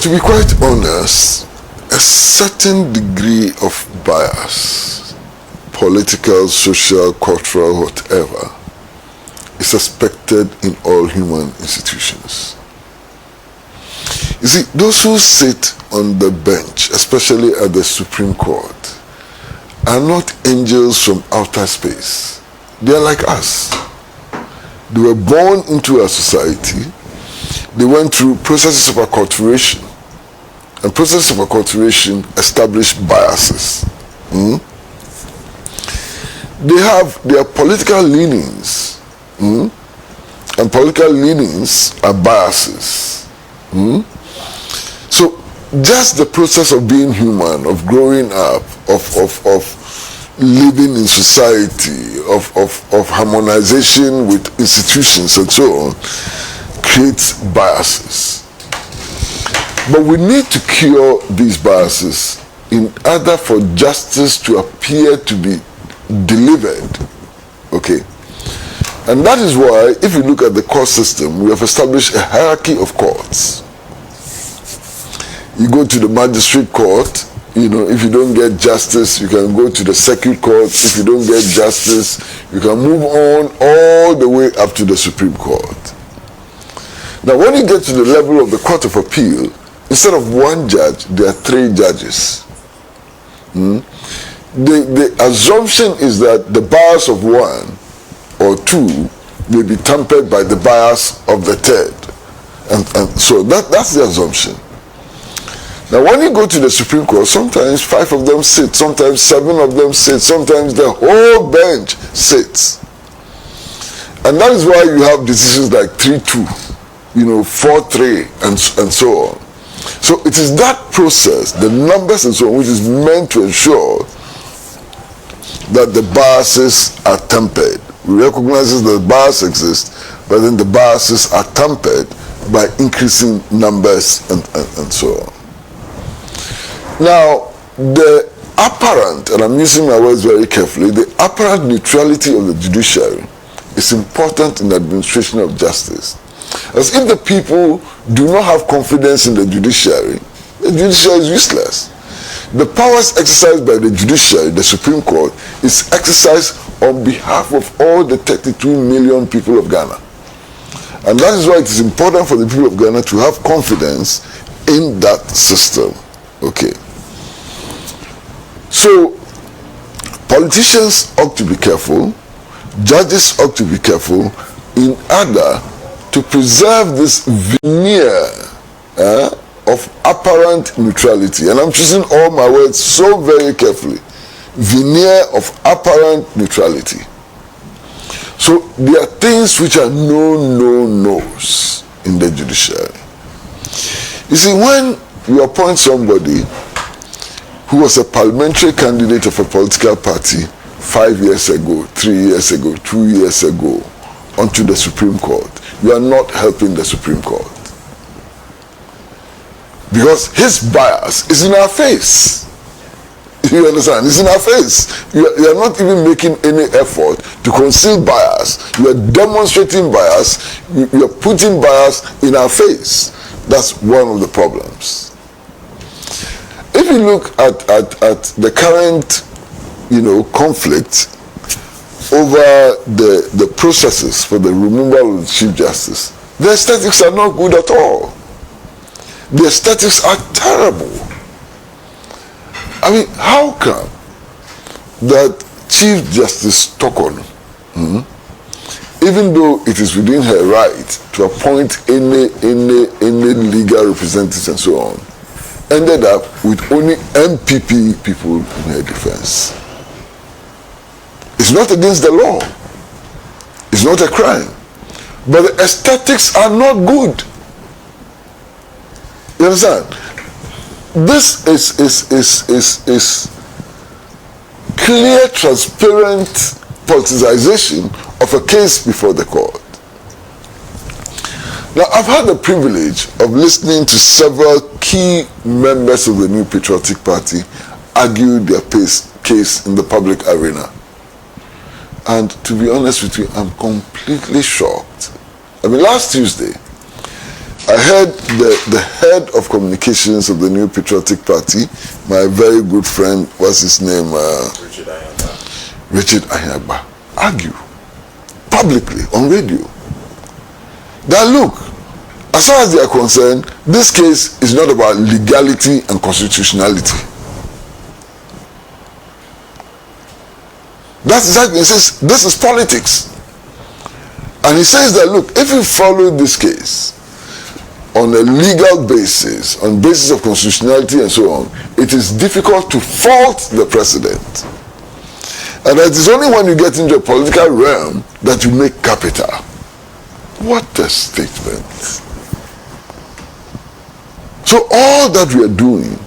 to be quite honest, a certain degree of bias, political, social, cultural, whatever, is expected in all human institutions. You see, those who sit on the bench, especially at the Supreme Court, are not angels from outer space. They are like us. They were born into our society. They went through processes of acculturation. And processes of acculturation establish biases. They have their political leanings. And political leanings are biases. So just the process of being human, of growing up, of living in society, of harmonization with institutions and so on, creates biases. But we need to cure these biases in order for justice to appear to be delivered. Okay? And that is why, if you look at the court system, we have established a hierarchy of courts. You go to the magistrate court, if you don't get justice, you can go to the circuit court. If you don't get justice, you can move on all the way up to the Supreme Court. Now, when you get to the level of the Court of Appeal, instead of one judge, there are 3 judges. The assumption is that the bias of 1 or 2 may be tempered by the bias of the 3rd. And so that's the assumption. Now, when you go to the Supreme Court, sometimes 5 of them sit, sometimes 7 of them sit, sometimes the whole bench sits. And that is why you have decisions like 3-2, 4-3, and so on. So it is that process, the numbers and so on, which is meant to ensure that the biases are tempered. We recognize that the bias exists, but then the biases are tempered by increasing numbers and so on. Now, the apparent, and I'm using my words very carefully, the apparent neutrality of the judiciary is important in the administration of justice. As if the people do not have confidence in the judiciary is useless. The powers exercised by the judiciary, the Supreme Court, is exercised on behalf of all the 32 million people of Ghana. And that is why it is important for the people of Ghana to have confidence in that system. Okay. So, politicians ought to be careful, judges ought to be careful in order to preserve this veneer of apparent neutrality. And I'm choosing all my words so very carefully. Veneer of apparent neutrality. So there are things which are no-nos in the judiciary. You see, when you appoint somebody who was a parliamentary candidate of a political party 5 years ago, 3 years ago, 2 years ago, onto the Supreme Court, you are not helping the Supreme Court. Because his bias is in our face. You understand? It's in our face. You are not even making any effort to conceal bias. You are demonstrating bias. You are putting bias in our face. That's one of the problems. If you look at the current, conflict over the processes for the removal of the Chief Justice, the aesthetics are not good at all. The aesthetics are terrible. I mean, how come that Chief Justice Tokon, even though it is within her right to appoint any legal representatives and so on, ended up with only NPP people in her defense? It's not against the law. It's not a crime. But the aesthetics are not good. You understand? This is clear, transparent politicization of a case before the court. Now, I've had the privilege of listening to several key members of the New Patriotic Party argue their case in the public arena. And to be honest with you, I'm completely shocked. I mean, last Tuesday, I heard the head of communications of the New Patriotic Party, my very good friend, what's his name? Richard Ayagba, argue publicly on radio that look, as far as they are concerned, this case is not about legality and constitutionality. That's exactly, he says, this is politics. And he says that, look, if you follow this case on a legal basis, on basis of constitutionality and so on, it is difficult to fault the president. And it is only when you get into a political realm that you make capital. What a statement. So all that we are doing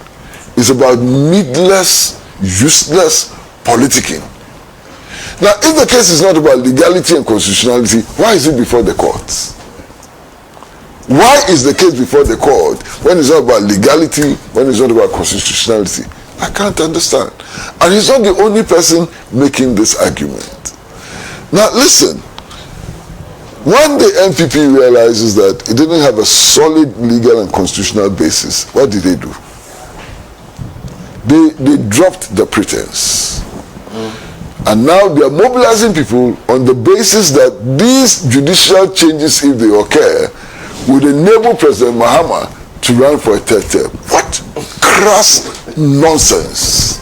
is about needless, useless politicking. Now, if the case is not about legality and constitutionality, why is it before the courts? Why is the case before the court when it's not about legality, when it's not about constitutionality? I can't understand. And he's not the only person making this argument. Now, listen. When the NPP realizes that it didn't have a solid legal and constitutional basis, what did they do? They dropped the pretense. And now they are mobilizing people on the basis that these judicial changes, if they occur, would enable President Mahama to run for a third term. What crass nonsense.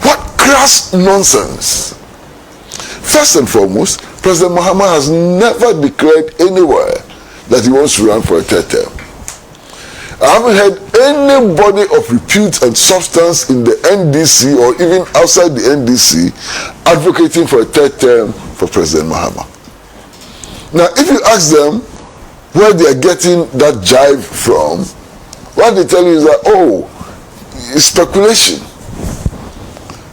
What crass nonsense. First and foremost, President Mahama has never declared anywhere that he wants to run for a third term. I haven't heard anybody of repute and substance in the NDC or even outside the NDC advocating for a third term for President Mahama. Now, if you ask them where they are getting that jive from, what they tell you is that, oh, it's speculation.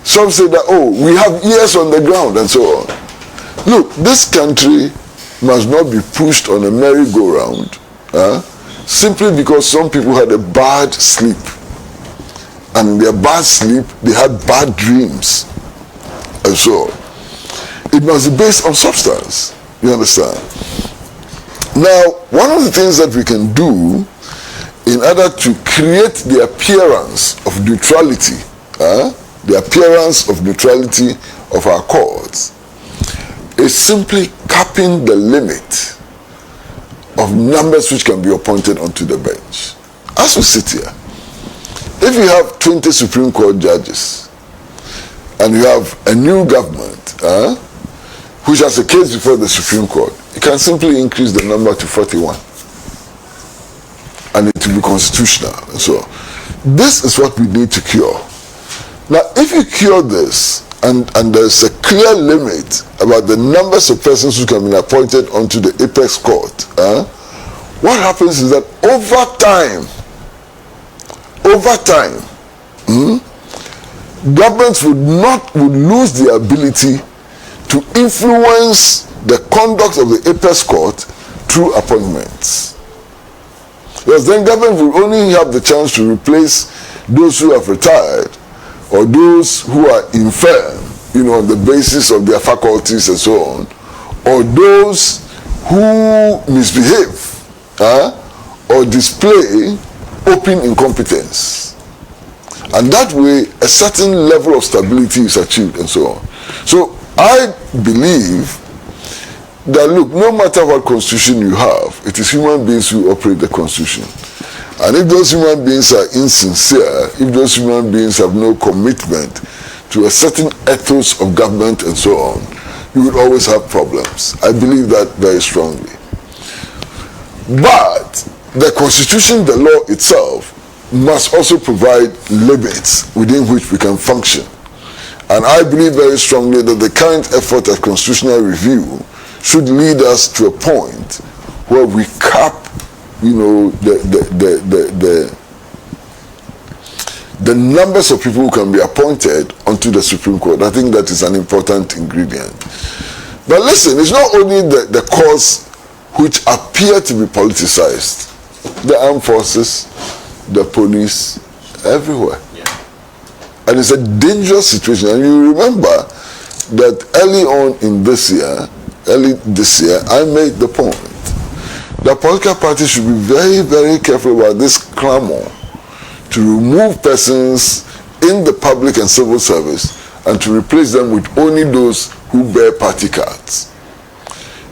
Some say that, oh, we have ears on the ground and so on. Look, this country must not be pushed on a merry-go-round simply because some people had a bad sleep. And in their bad sleep, they had bad dreams. And so it must be based on substance. You understand? Now, one of the things that we can do in order to create the appearance of neutrality, the appearance of neutrality of our courts, is simply capping the limit of numbers which can be appointed onto the bench. As we sit here, if you have 20 Supreme Court judges and you have a new government which has a case before the Supreme Court, you can simply increase the number to 41 and it will be constitutional. So this is what we need to cure. Now, if you cure this and there's a clear limit about the numbers of persons who can be appointed onto the apex court, what happens is that over time, governments would lose the ability to influence the conduct of the apex court through appointments. Because then government will only have the chance to replace those who have retired or those who are infirm, on the basis of their faculties and so on, or those who misbehave or display open incompetence. And that way, a certain level of stability is achieved and so on. So I believe that, look, no matter what constitution you have, it is human beings who operate the constitution. And if those human beings are insincere, if those human beings have no commitment to a certain ethos of government and so on, you would always have problems. I believe that very strongly. But the constitution, the law itself, must also provide limits within which we can function. And I believe very strongly that the current effort at constitutional review should lead us to a point where we cap the numbers of people who can be appointed onto the Supreme Court. I think that is an important ingredient. But listen, it's not only the courts which appear to be politicized. The armed forces, the police, everywhere. Yeah. And it's a dangerous situation. And you remember that early this year, I made the point the political parties should be very, very careful about this clamor to remove persons in the public and civil service and to replace them with only those who bear party cards.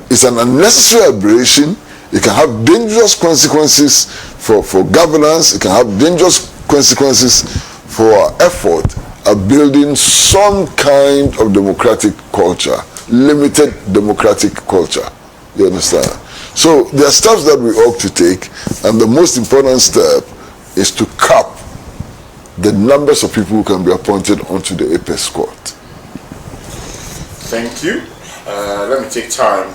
It's an unnecessary aberration. It can have dangerous consequences for governance. It can have dangerous consequences for our effort at building some kind of democratic culture, limited democratic culture. You understand? So there are steps that we ought to take, and the most important step is to cap the numbers of people who can be appointed onto the Apex Court. Thank you. Let me take time